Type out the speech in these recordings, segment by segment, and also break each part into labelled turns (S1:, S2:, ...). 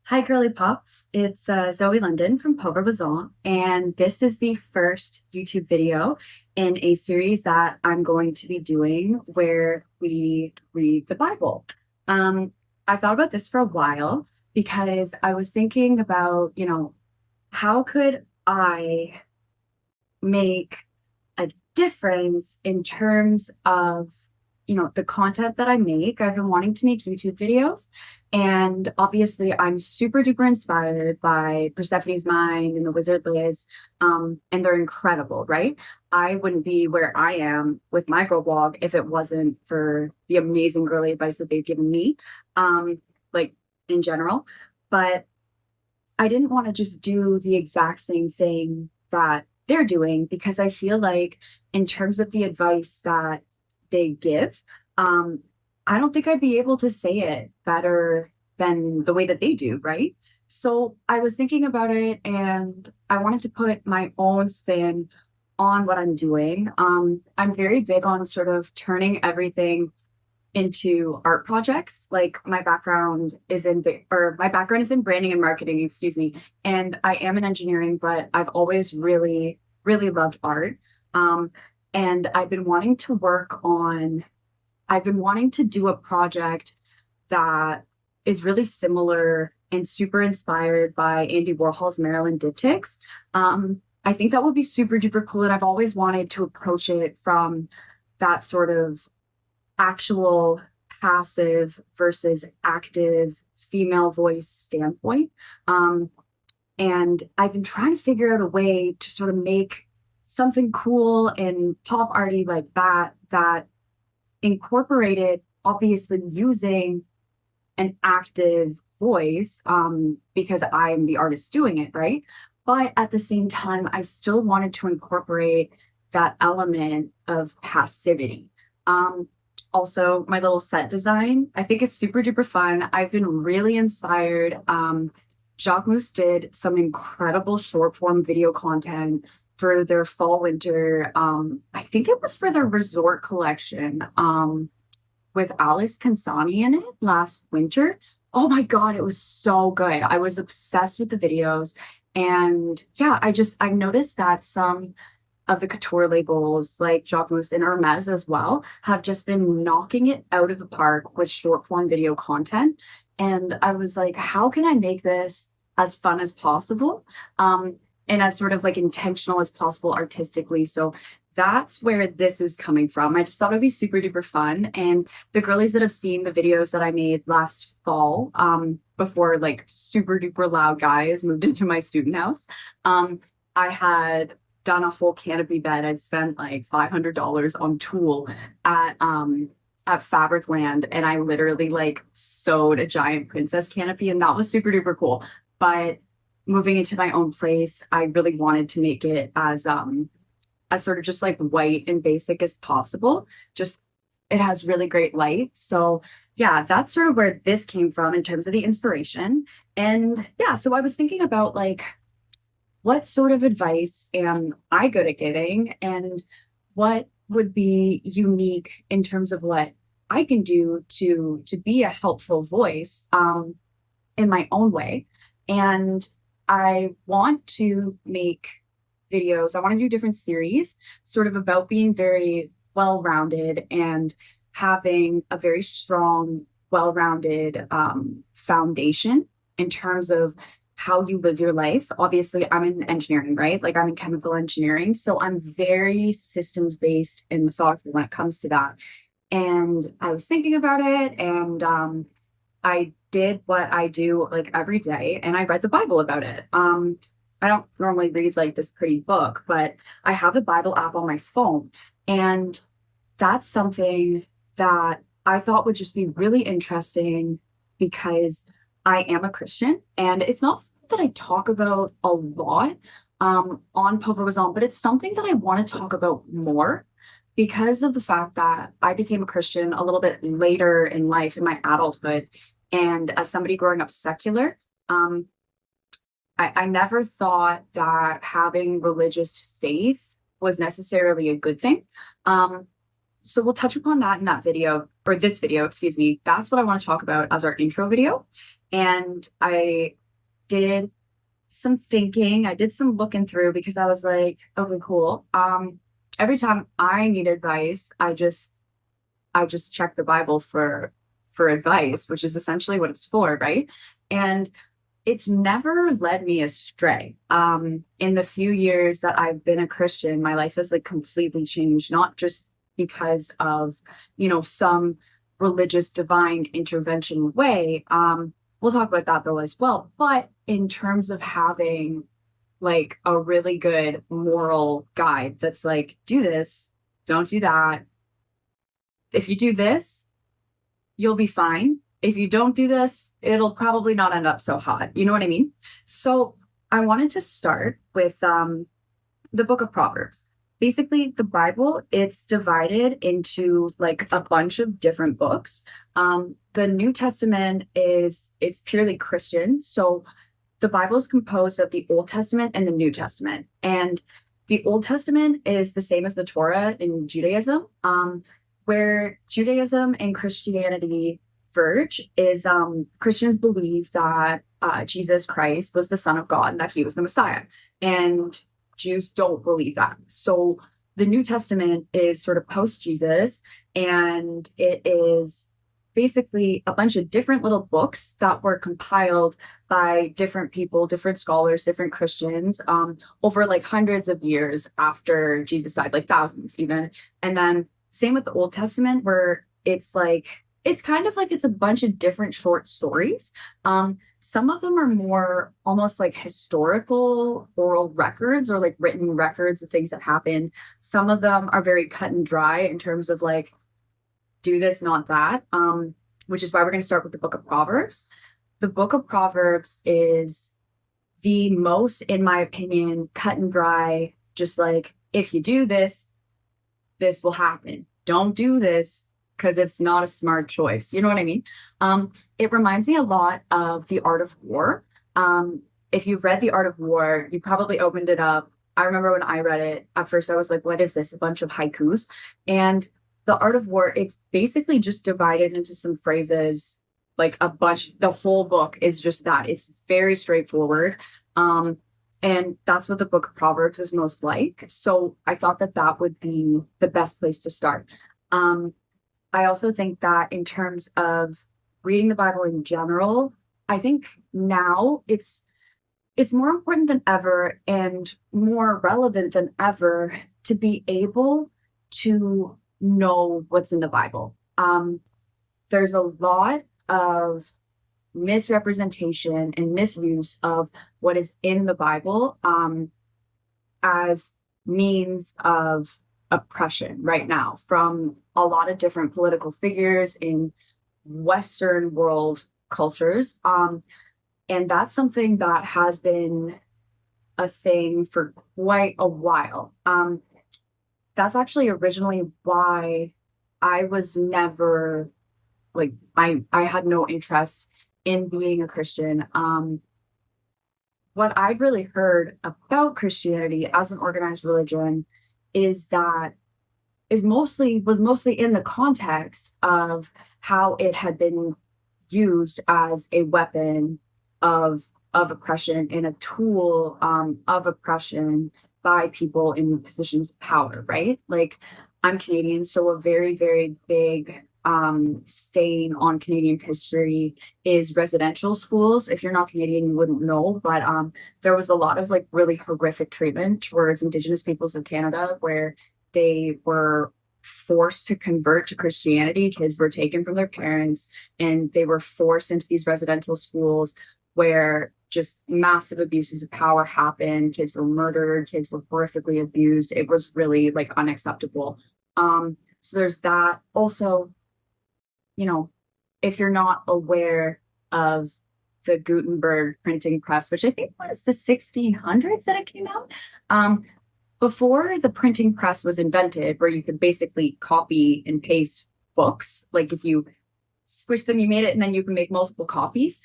S1: Hi, girly pops. It's Zoe London from Pauvre Bazan, and this is the first YouTube video in a series that I'm going to be doing where we read the Bible. Um, I thought about this for a while because I was thinking about, how could I make a difference in terms of, the content that I make. I've been wanting to make YouTube videos, and obviously I'm super duper inspired by Persephone's Mind and the Wizard Liz. And they're incredible, right? I wouldn't be where I am with my girl blog if it wasn't for the amazing girly advice that they've given me, like in general. But I didn't want to just do the exact same thing that they're doing because I feel like, in terms of the advice that they give, um, I don't think I'd be able to say it better than the way that they do, right? So I was thinking about it and I wanted to put my own spin on what I'm doing. I'm very big on sort of turning everything into art projects. Like my background is in branding and marketing, excuse me. And I am in engineering, but I've always really, really loved art. Um, and I've been wanting to do a project that is really similar and super inspired by Andy Warhol's Marilyn diptychs. I think that would be super duper cool. And I've always wanted to approach it from that sort of actual passive versus active female voice standpoint. Um, and I've been trying to figure out a way to sort of make something cool and pop arty like that incorporated, obviously using an active voice, because I'm the artist doing it, right? But at the same time, I still wanted to incorporate that element of passivity. Also, my little set design, I think it's super duper fun. I've been really inspired. Jacques Moose did some incredible short form video content for their fall winter. I think it was for their resort collection, with Alice Kansani in it last winter. Oh my God, it was so good. I was obsessed with the videos. And yeah, I noticed that some of the couture labels like Jacquemus and Hermes as well have just been knocking it out of the park with short form video content. And I was like, how can I make this as fun as possible? And as sort of like intentional as possible artistically. So that's where this is coming from. I just thought it'd be super duper fun. And the girlies that have seen the videos that I made last fall, before like super duper loud guys moved into my student house, I had done a whole canopy bed. I'd spent like $500 on tulle at Fabricland, and I literally like sewed a giant princess canopy, and that was super duper cool. But moving into my own place, I really wanted to make it as sort of just like white and basic as possible. Just it has really great light. So yeah, that's sort of where this came from in terms of the inspiration. And yeah, so I was thinking about like, what sort of advice am I good at giving, and what would be unique in terms of what I can do to be a helpful voice, in my own way. And I want to make videos. I want to do different series, sort of about being very well-rounded and having a very strong, well-rounded foundation in terms of how you live your life. Obviously, I'm in engineering, right? Like I'm in chemical engineering. So I'm very systems based and methodical when it comes to that. And I was thinking about it, and I did what I do like every day, and I read the Bible about it. I don't normally read like this pretty book, but I have the Bible app on my phone. And that's something that I thought would just be really interesting because I am a Christian, and it's not something that I talk about a lot, on Poker, but it's something that I want to talk about more because of the fact that I became a Christian a little bit later in life in my adulthood. And as somebody growing up secular, I never thought that having religious faith was necessarily a good thing. So we'll touch upon that in that video, or this video, excuse me. That's what I want to talk about as our intro video. And I did some thinking, I did some looking through because I was like, okay, cool. Every time I need advice, I just check the Bible for advice, which is essentially what it's for, right? And it's never led me astray. In the few years that I've been a Christian, my life has like completely changed, not just because of, some religious divine intervention way. We'll talk about that though as well. But in terms of having like a really good moral guide that's like, do this, don't do that. If you do this, you'll be fine. If you don't do this, it'll probably not end up so hot. You know what I mean? So I wanted to start with the book of Proverbs. Basically, the Bible, it's divided into like a bunch of different books. The New Testament it's purely Christian. So the Bible is composed of the Old Testament and the New Testament. And the Old Testament is the same as the Torah in Judaism, where Judaism and Christianity verge is Christians believe that Jesus Christ was the Son of God and that he was the Messiah. And Jews don't believe that. So the New Testament is sort of post Jesus, and it is basically a bunch of different little books that were compiled by different people, different scholars, different Christians, over like hundreds of years after Jesus died, like thousands even. And then same with the Old Testament, where it's kind of like it's a bunch of different short stories. Some of them are more almost like historical oral records or like written records of things that happened. Some of them are very cut and dry in terms of like, do this, not that, which is why we're going to start with the book of Proverbs. The book of Proverbs is the most, in my opinion, cut and dry, just like, if you do this, this will happen. Don't do this because it's not a smart choice. You know what I mean? It reminds me a lot of The Art of War. If you've read The Art of War, you probably opened it up. I remember when I read it, at first I was like, what is this? A bunch of haikus. And The Art of War, it's basically just divided into some phrases, like a bunch. The whole book is just that. It's very straightforward. And that's what the book of Proverbs is most like. So I thought that that would be the best place to start. I also think that in terms of reading the Bible in general, I think now it's more important than ever and more relevant than ever to be able to know what's in the Bible. There's a lot of misrepresentation and misuse of what is in the Bible as means of oppression right now from a lot of different political figures in Western world cultures. And that's something that has been a thing for quite a while. That's actually originally why I was never like I had no interest in being a Christian. What I'd really heard about Christianity as an organized religion is that was mostly in the context of how it had been used as a weapon of oppression and a tool of oppression by people in positions of power, right? Like I'm Canadian, so a very, very big stain on Canadian history is residential schools. If you're not Canadian, you wouldn't know, but there was a lot of like really horrific treatment towards Indigenous peoples of Canada where they were forced to convert to Christianity. Kids were taken from their parents and they were forced into these residential schools where just massive abuses of power happened. Kids were murdered, kids were horrifically abused. It was really like unacceptable. So there's that. Also, if you're not aware of the Gutenberg printing press, which I think was the 1600s that it came out, before the printing press was invented, where you could basically copy and paste books, like if you squish them, you made it, and then you can make multiple copies.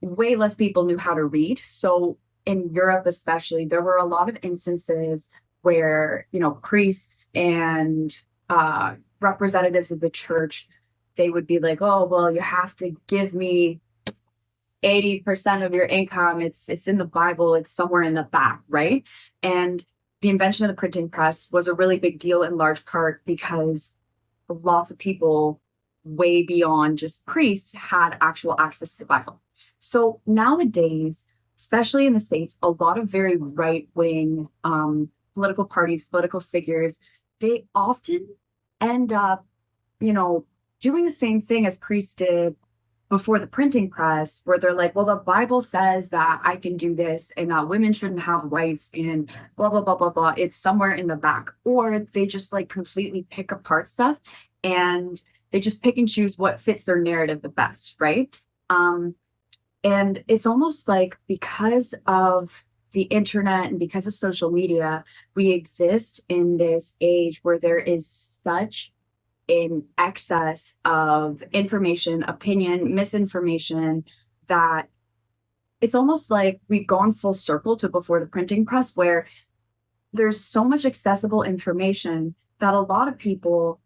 S1: Way less people knew how to read. So in Europe, especially, there were a lot of instances where, priests and representatives of the church, they would be like, oh, well, you have to give me 80% of your income, it's in the Bible, it's somewhere in the back, right? And the invention of the printing press was a really big deal in large part because lots of people way beyond just priests had actual access to the Bible. So nowadays, especially in the States, a lot of very right-wing political parties, political figures, they often end up, you know, doing the same thing as priests did before the printing press, where they're like, well, the Bible says that I can do this and that women shouldn't have rights and blah, blah, blah, blah, blah. It's somewhere in the back. Or they just like completely pick apart stuff and they just pick and choose what fits their narrative the best, right? And it's almost like because of the internet and because of social media, we exist in this age where there is such an excess of information, opinion, misinformation that it's almost like we've gone full circle to before the printing press, where there's so much accessible information that a lot of people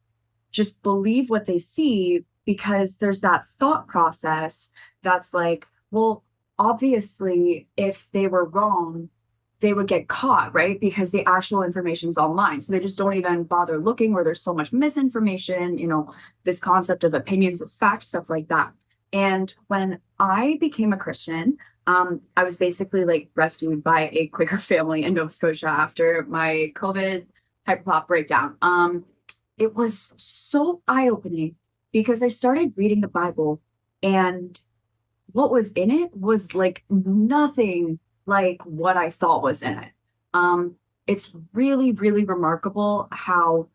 S1: just believe what they see because there's that thought process that's like, well, obviously, if they were wrong, they would get caught, right? Because the actual information is online. So they just don't even bother looking, or there's so much misinformation, you know, this concept of opinions as fact, stuff like that. And when I became a Christian, I was basically like rescued by a Quaker family in Nova Scotia after my COVID hyperpop breakdown. It was so eye-opening because I started reading the Bible, and what was in it was like nothing like what I thought was in it. It's really, really remarkable how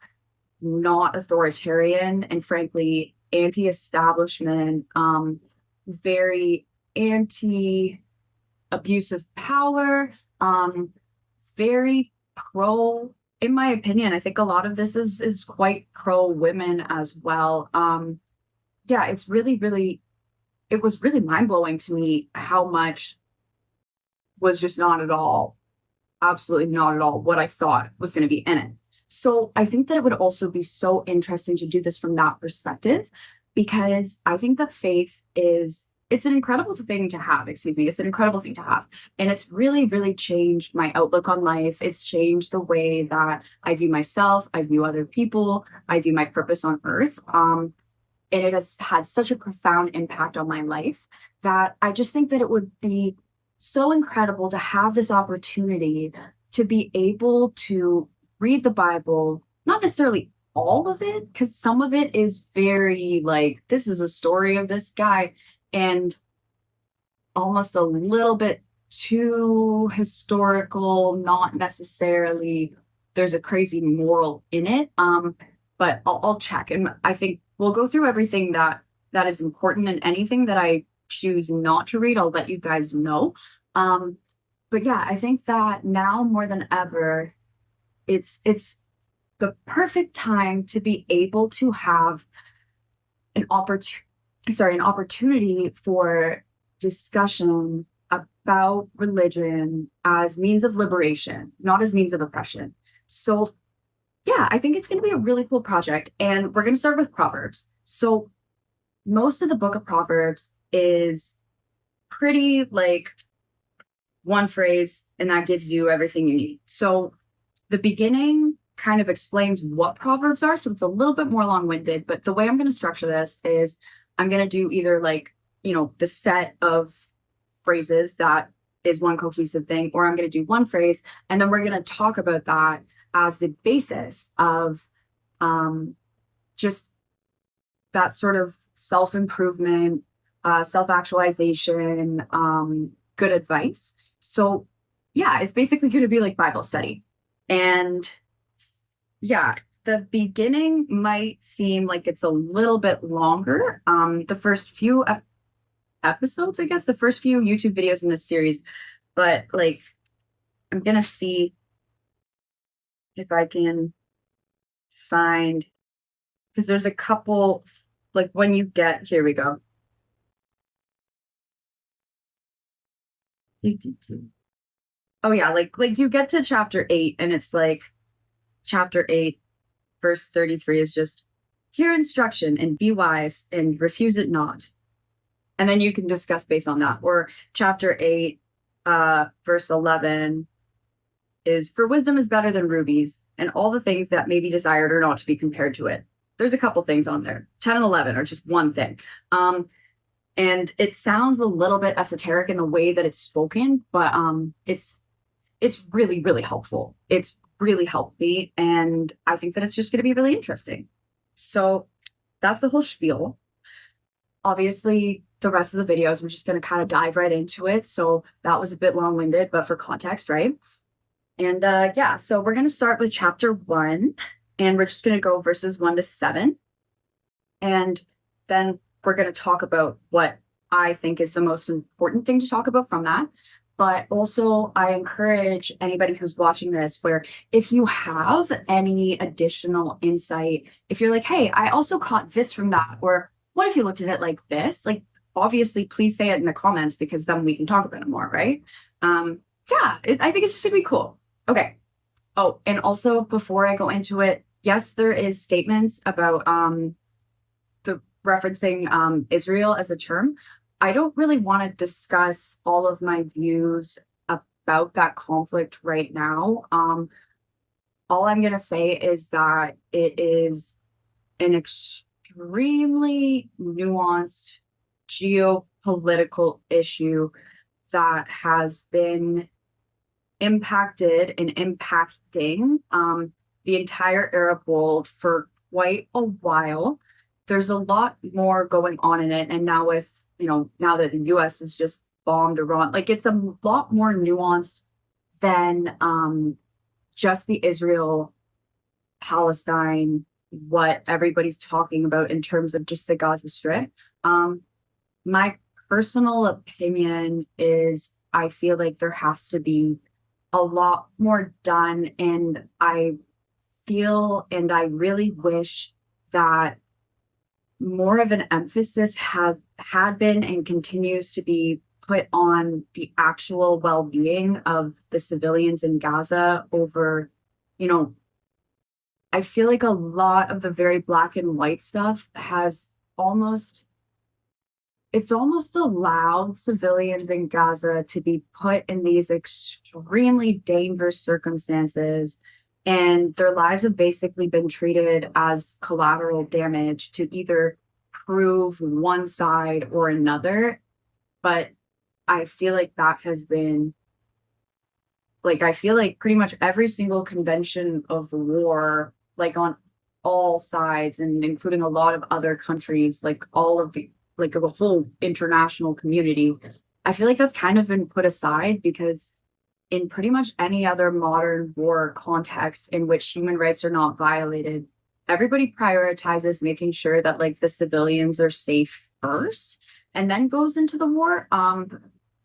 S1: not authoritarian and frankly anti-establishment, very anti-abuse of power, very pro, in my opinion. I think a lot of this is quite pro women as well. Yeah, it's really, really, it was really mind blowing to me how much was just not at all, absolutely not at all what I thought was going to be in it. So I think that it would also be so interesting to do this from that perspective, because I think that faith is, it's an incredible thing to have, excuse me, it's an incredible thing to have. And it's really, really changed my outlook on life. It's changed the way that I view myself, I view other people, I view my purpose on earth. And it has had such a profound impact on my life that I just think that it would be so incredible to have this opportunity to be able to read the Bible, not necessarily all of it, because some of it is very like, this is a story of this guy, and almost a little bit too historical, not necessarily there's a crazy moral in it. But I'll check, and I think we'll go through everything that is important, and anything that I choose not to read, I'll let you guys know. But yeah, I think that now more than ever, it's the perfect time to be able to have an opportunity for discussion about religion as means of liberation, not as means of oppression. So yeah, I think it's going to be a really cool project, and we're going to start with Proverbs. So most of the book of Proverbs is pretty like one phrase, and that gives you everything you need. So the beginning kind of explains what Proverbs are, so it's a little bit more long-winded, but the way I'm going to structure this is I'm going to do either like, you know, the set of phrases that is one cohesive thing, or I'm going to do one phrase, and then we're going to talk about that as the basis of just that sort of self-improvement, self-actualization, good advice. So yeah, it's basically going to be like Bible study. And yeah, the beginning might seem like it's a little bit longer. The first few episodes, I guess, the first few YouTube videos in this series, but like, I'm going to see if I can find, because there's a couple, like when you get, here we go. Oh yeah, like you get to chapter 8, and it's like chapter 8, verse 33 is just, hear instruction and be wise and refuse it not. And then you can discuss based on that. Or chapter 8, verse 11 is, for wisdom is better than rubies, and all the things that may be desired are not to be compared to it. There's a couple things on there. 10 and 11 are just one thing. And it sounds a little bit esoteric in the way that it's spoken, but it's really, really helpful. It's really helped me, and I think that it's just going to be really interesting. So that's the whole spiel. Obviously, the rest of the videos, we're just going to kind of dive right into it. So that was a bit long-winded, but for context, right? And yeah, so we're going to start with chapter 1, and we're just going to go verses 1 to 7. And then we're going to talk about what I think is the most important thing to talk about from that. But also, I encourage anybody who's watching this, where if you have any additional insight, if you're like, hey, I also caught this from that, or what if you looked at it like this? Like, obviously, please say it in the comments, because then we can talk about it more, right? Yeah, I think it's just gonna be cool. Okay. Oh, and also before I go into it, yes, there is statements about the referencing Israel as a term. I don't really want to discuss all of my views about that conflict right now. All I'm gonna say is that it is an extremely nuanced geopolitical issue that has been impacted and impacting the entire Arab world for quite a while. There's a lot more going on in it, and now with, you know, now that the US has just bombed Iran, like, it's a lot more nuanced than just the Israel Palestine, what everybody's talking about in terms of just the Gaza Strip. My personal opinion is I feel like there has to be a lot more done, and I feel and I really wish that more of an emphasis had been and continues to be put on the actual well-being of the civilians in Gaza over, you know, I feel like a lot of the very black and white stuff has almost allowed civilians in Gaza to be put in these extremely dangerous circumstances, and their lives have basically been treated as collateral damage to either prove one side or another. But I feel like that has been, like, I feel like pretty much every single convention of war, like on all sides, and including a lot of other countries, like all of the, like a whole international community, I feel like that's kind of been put aside, because in pretty much any other modern war context in which human rights are not violated, everybody prioritizes making sure that, like, the civilians are safe first and then goes into the war.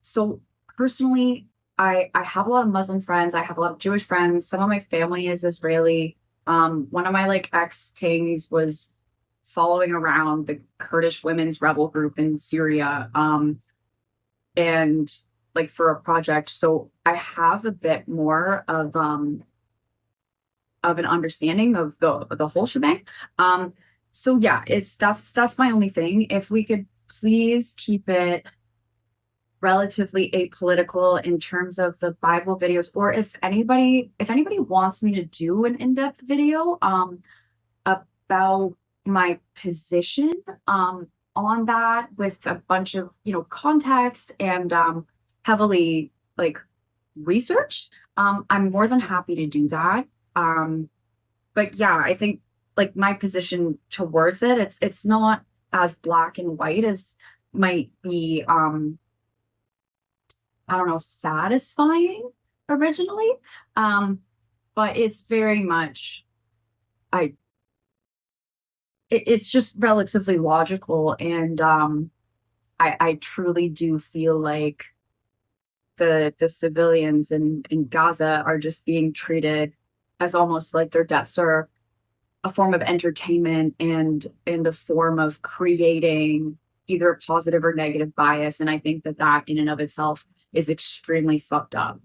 S1: So personally, I have a lot of Muslim friends, I have a lot of Jewish friends, some of my family is Israeli. One of my, like, ex things was following around the Kurdish women's rebel group in Syria, and like for a project. So I have a bit more of an understanding of the whole shebang. So yeah, that's my only thing. If we could please keep it relatively apolitical in terms of the Bible videos, or if anybody wants me to do an in-depth video about my position on that with a bunch of, you know, context and heavily, like, research, I'm more than happy to do that. But yeah, I think, like, my position towards it, it's not as black and white as might be I don't know, satisfying originally. But it's very much, it's just relatively logical. And I truly do feel like the civilians in Gaza are just being treated as almost like their deaths are a form of entertainment and a form of creating either positive or negative bias. And I think that in and of itself is extremely fucked up.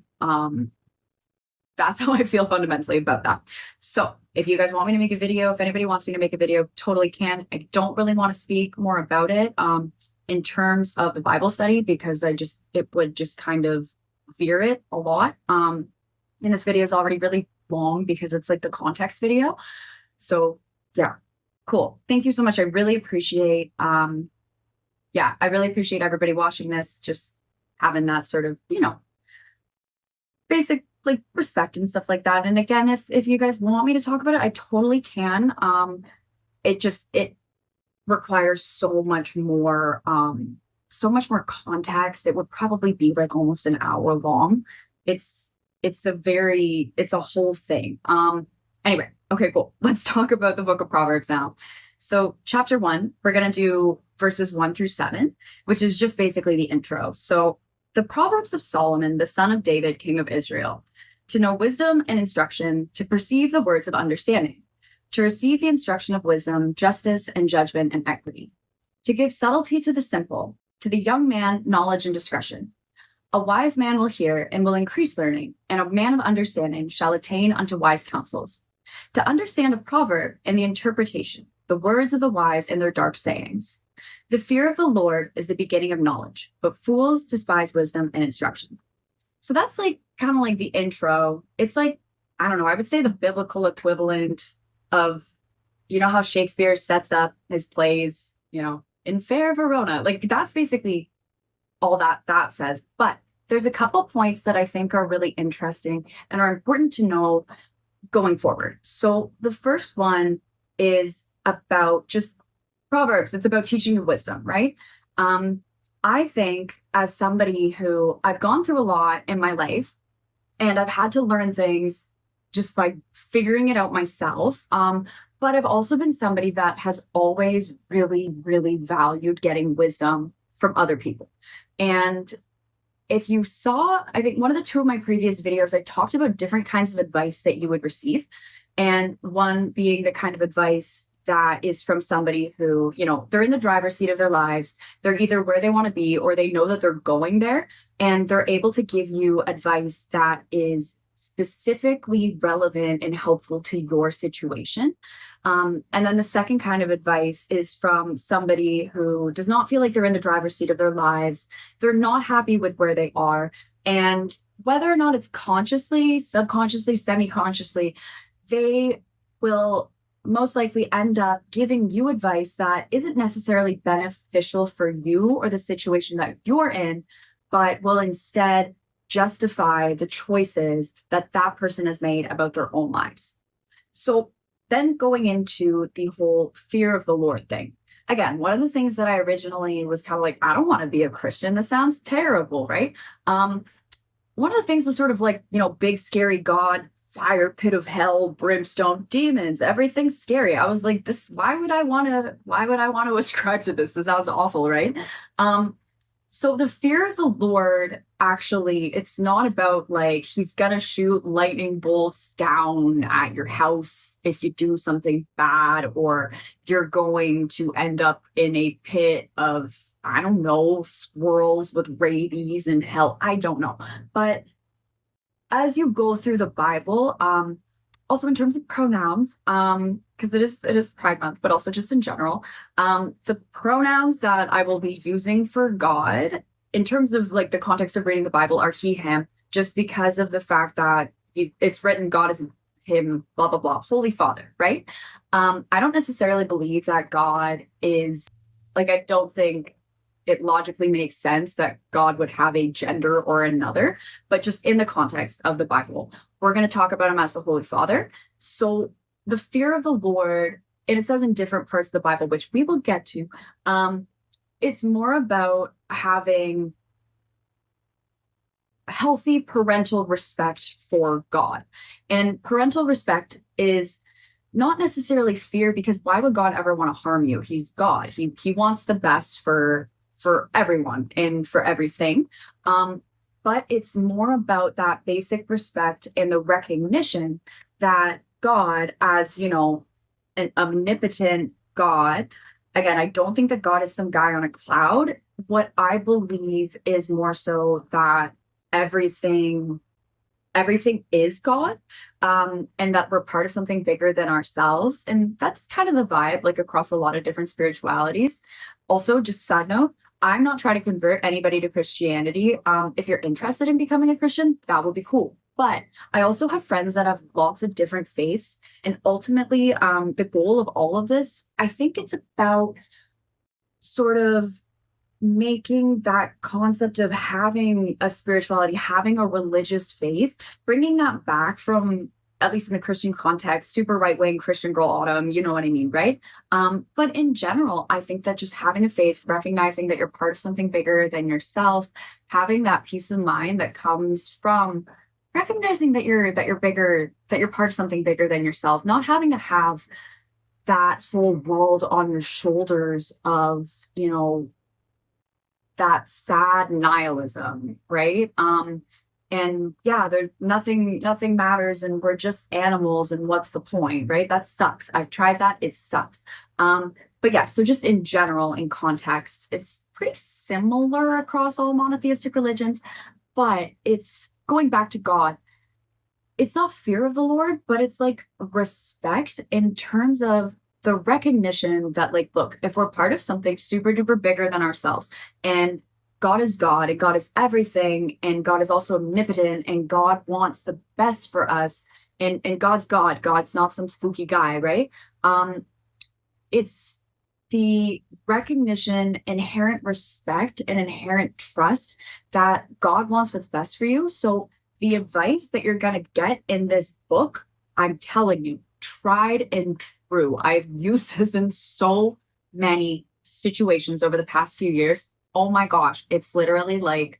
S1: That's how I feel fundamentally about that. So if you guys want me to make a video, if anybody wants me to make a video, totally can. I don't really want to speak more about it. in terms of the Bible study, because it would just kind of veer it a lot. And this video is already really long because it's like the context video. So yeah, cool. Thank you so much. I really appreciate, I really appreciate everybody watching this, just having that sort of, basic like respect and stuff like that. And again, if you guys want me to talk about it, I totally can. It requires so much more context. It would probably be like almost an hour long. It's a whole thing. Anyway, okay, cool. Let's talk about the book of Proverbs now. So chapter 1, we're going to do verses 1-7, which is just basically the intro. So the Proverbs of Solomon, the son of David, king of Israel, to know wisdom and instruction, to perceive the words of understanding, to receive the instruction of wisdom, justice and judgment and equity, to give subtlety to the simple, to the young man knowledge and discretion. A wise man will hear and will increase learning, and a man of understanding shall attain unto wise counsels. To understand a proverb and the interpretation, the words of the wise and their dark sayings. The fear of the Lord is the beginning of knowledge, but fools despise wisdom and instruction. So that's like kind of like the intro. It's like, I don't know, I would say the biblical equivalent of, how Shakespeare sets up his plays, in Fair Verona. Like that's basically all that says. But there's a couple points that I think are really interesting and are important to know going forward. So the first one is about just Proverbs. It's about teaching you wisdom, right? I think as somebody who I've gone through a lot in my life and I've had to learn things just by figuring it out myself. But I've also been somebody that has always really, really valued getting wisdom from other people. And if you saw, I think one of the two of my previous videos, I talked about different kinds of advice that you would receive. And one being the kind of advice that is from somebody who, they're in the driver's seat of their lives. They're either where they want to be or they know that they're going there. And they're able to give you advice that is specifically relevant and helpful to your situation. And then the second kind of advice is from somebody who does not feel like they're in the driver's seat of their lives. They're not happy with where they are. And whether or not it's consciously, subconsciously, semi-consciously, they will most likely end up giving you advice that isn't necessarily beneficial for you or the situation that you're in, but will instead justify the choices that that person has made about their own lives. So then going into the whole fear of the Lord thing. Again, one of the things that I originally was kind of like, I don't want to be a Christian. This sounds terrible, right? One of the things was sort of like, big, scary God, fire, pit of hell, brimstone, demons, everything's scary. I was like, why would I want to ascribe to this? This sounds awful, right? So the fear of the Lord, actually, it's not about like, he's gonna shoot lightning bolts down at your house if you do something bad, or you're going to end up in a pit of, I don't know, squirrels with rabies and hell. I don't know. But as you go through the Bible, also in terms of pronouns, because it is Pride Month, but also just in general, the pronouns that I will be using for God in terms of like the context of reading the Bible are he, him, just because of the fact that it's written God is him, blah, blah, blah, Holy Father, right? I don't necessarily believe that God is, like, I don't think it logically makes sense that God would have a gender or another, but just in the context of the Bible, we're going to talk about him as the Holy Father. So the fear of the Lord, and it says in different parts of the Bible, which we will get to, it's more about having healthy parental respect for God. And parental respect is not necessarily fear, because why would God ever want to harm you? He's God. He wants the best for everyone and for everything. But it's more about that basic respect and the recognition that God, as, an omnipotent God, again, I don't think that God is some guy on a cloud. What I believe is more so that everything is God, and that we're part of something bigger than ourselves. And that's kind of the vibe, like across a lot of different spiritualities. Also, just side note, I'm not trying to convert anybody to Christianity. If you're interested in becoming a Christian, that would be cool. But I also have friends that have lots of different faiths. And ultimately, the goal of all of this, I think it's about sort of making that concept of having a spirituality, having a religious faith, bringing that back from, at least in the Christian context, super right wing Christian girl autumn, you know what I mean, right? But in general, I think that just having a faith, recognizing that you're part of something bigger than yourself, having that peace of mind that comes from recognizing that you're bigger, that you're part of something bigger than yourself, not having to have that whole world on your shoulders of, that sad nihilism, right? And yeah, there's nothing matters, and we're just animals, and what's the point, right? That sucks. I've tried that, it sucks. But yeah, so just in general, in context, it's pretty similar across all monotheistic religions, but it's going back to God. It's not fear of the Lord, but it's like respect in terms of the recognition that, like, look, if we're part of something super duper bigger than ourselves, and God is God, and God is everything, and God is also omnipotent, and God wants the best for us, and God's God, God's not some spooky guy, right? It's the recognition, inherent respect, and inherent trust that God wants what's best for you. So the advice that you're going to get in this book, I'm telling you, tried and true. I've used this in so many situations over the past few years. Oh my gosh, it's literally like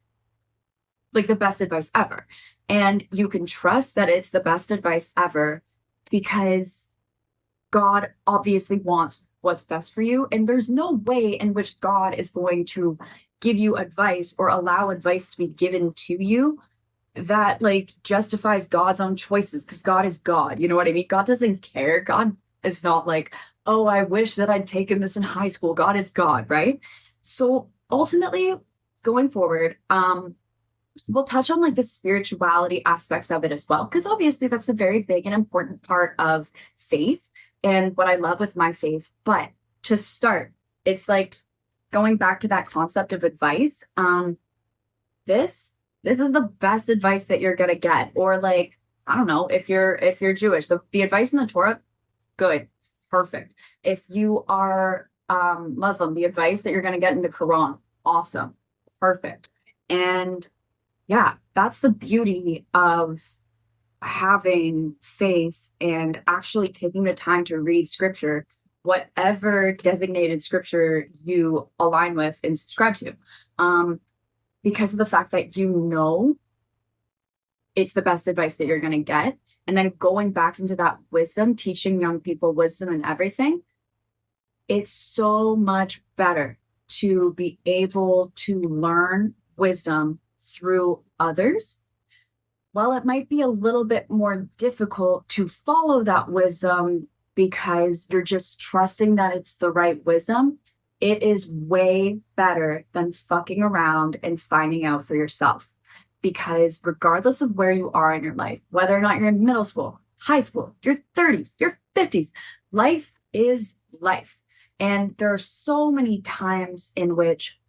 S1: the best advice ever. And you can trust that it's the best advice ever because God obviously wants what's best for you. And there's no way in which God is going to give you advice or allow advice to be given to you that like justifies God's own choices, because God is God. You know what I mean? God doesn't care. God is not like, oh, I wish that I'd taken this in high school. God is God, right? So ultimately, going forward, we'll touch on like the spirituality aspects of it as well, because obviously that's a very big and important part of faith and what I love with my faith. But to start, it's like going back to that concept of advice. This is the best advice that you're gonna get. Or like, I don't know, if you're Jewish, the advice in the Torah, good, it's perfect. If you are Muslim, the advice that you're gonna get in the Quran, awesome, perfect. And yeah, that's the beauty of having faith and actually taking the time to read scripture, whatever designated scripture you align with and subscribe to. Because of the fact that it's the best advice that you're going to get. And then going back into that wisdom, teaching young people wisdom and everything, it's so much better to be able to learn wisdom through others. While it might be a little bit more difficult to follow that wisdom because you're just trusting that it's the right wisdom, it is way better than fucking around and finding out for yourself. Because regardless of where you are in your life, whether or not you're in middle school, high school, your 30s, your 50s, life is life. And there are so many times in which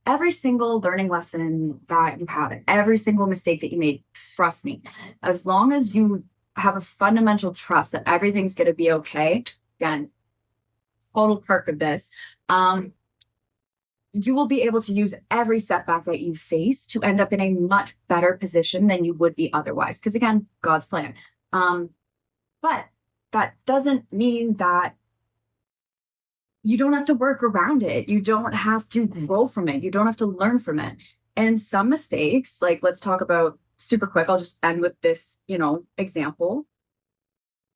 S1: every single learning lesson that you've had, every single mistake that you made, trust me, as long as you have a fundamental trust that everything's going to be okay, again, total perk of this, you will be able to use every setback that you face to end up in a much better position than you would be otherwise. Because again, God's plan. But that doesn't mean that you don't have to work around it. You don't have to grow from it. You don't have to learn from it. And some mistakes, like let's talk about super quick. I'll just end with this, example.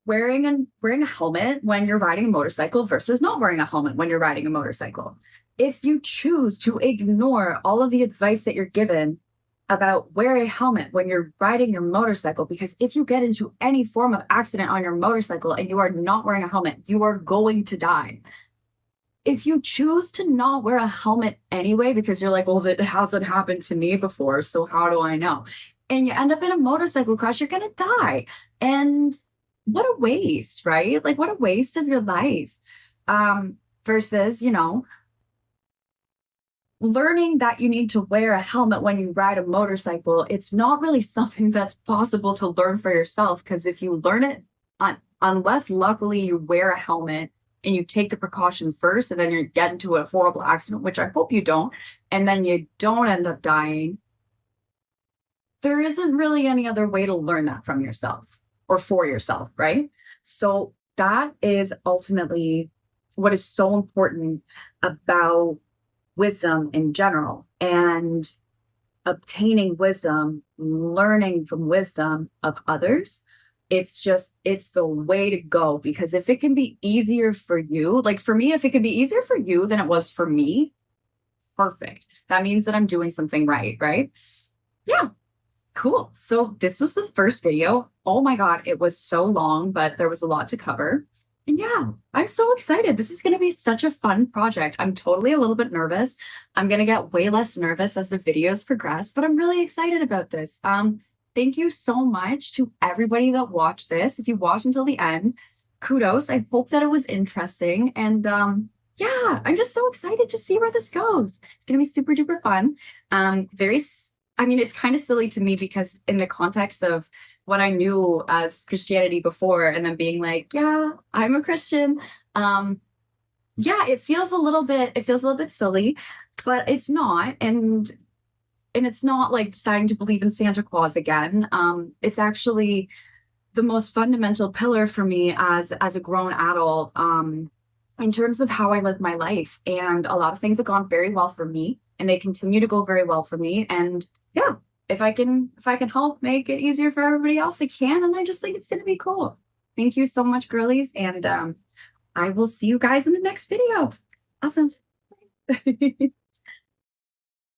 S1: Wearing a helmet when you're riding a motorcycle versus not wearing a helmet when you're riding a motorcycle. If you choose to ignore all of the advice that you're given about wear a helmet when you're riding your motorcycle, because if you get into any form of accident on your motorcycle and you are not wearing a helmet, you are going to die. If you choose to not wear a helmet anyway, because you're like, well, it hasn't happened to me before, so how do I know? And you end up in a motorcycle crash, you're going to die. And what a waste, right? Like, what a waste of your life. Versus, learning that you need to wear a helmet when you ride a motorcycle, it's not really something that's possible to learn for yourself because if you learn it, unless luckily you wear a helmet and you take the precaution first and then you get into a horrible accident, which I hope you don't, and then you don't end up dying, there isn't really any other way to learn that from yourself or for yourself, right? So that is ultimately what is so important about wisdom in general and obtaining wisdom, learning from wisdom of others. It's the way to go because if it can be easier for you, like for me, if it can be easier for you than it was for me, perfect. That means that I'm doing something right, right? Yeah. Cool. So this was the first video. Oh my God, it was so long, but there was a lot to cover. And yeah, I'm so excited. This is going to be such a fun project. I'm totally a little bit nervous. I'm going to get way less nervous as the videos progress, but I'm really excited about this. Thank you so much to everybody that watched this. If you watched until the end, kudos. I hope that it was interesting. And yeah, I'm just so excited to see where this goes. It's going to be super duper fun. I mean, it's kind of silly to me because in the context of what I knew as Christianity before, and then being like, yeah, I'm a Christian. Yeah, it feels a little bit silly, but it's not. And it's not like deciding to believe in Santa Claus again. It's actually the most fundamental pillar for me as a grown adult, in terms of how I live my life. And a lot of things have gone very well for me, and they continue to go very well for me. And yeah, if I can help make it easier for everybody else, I can. And I just think it's gonna be cool. Thank you so much, girlies. And I will see you guys in the next video. Awesome.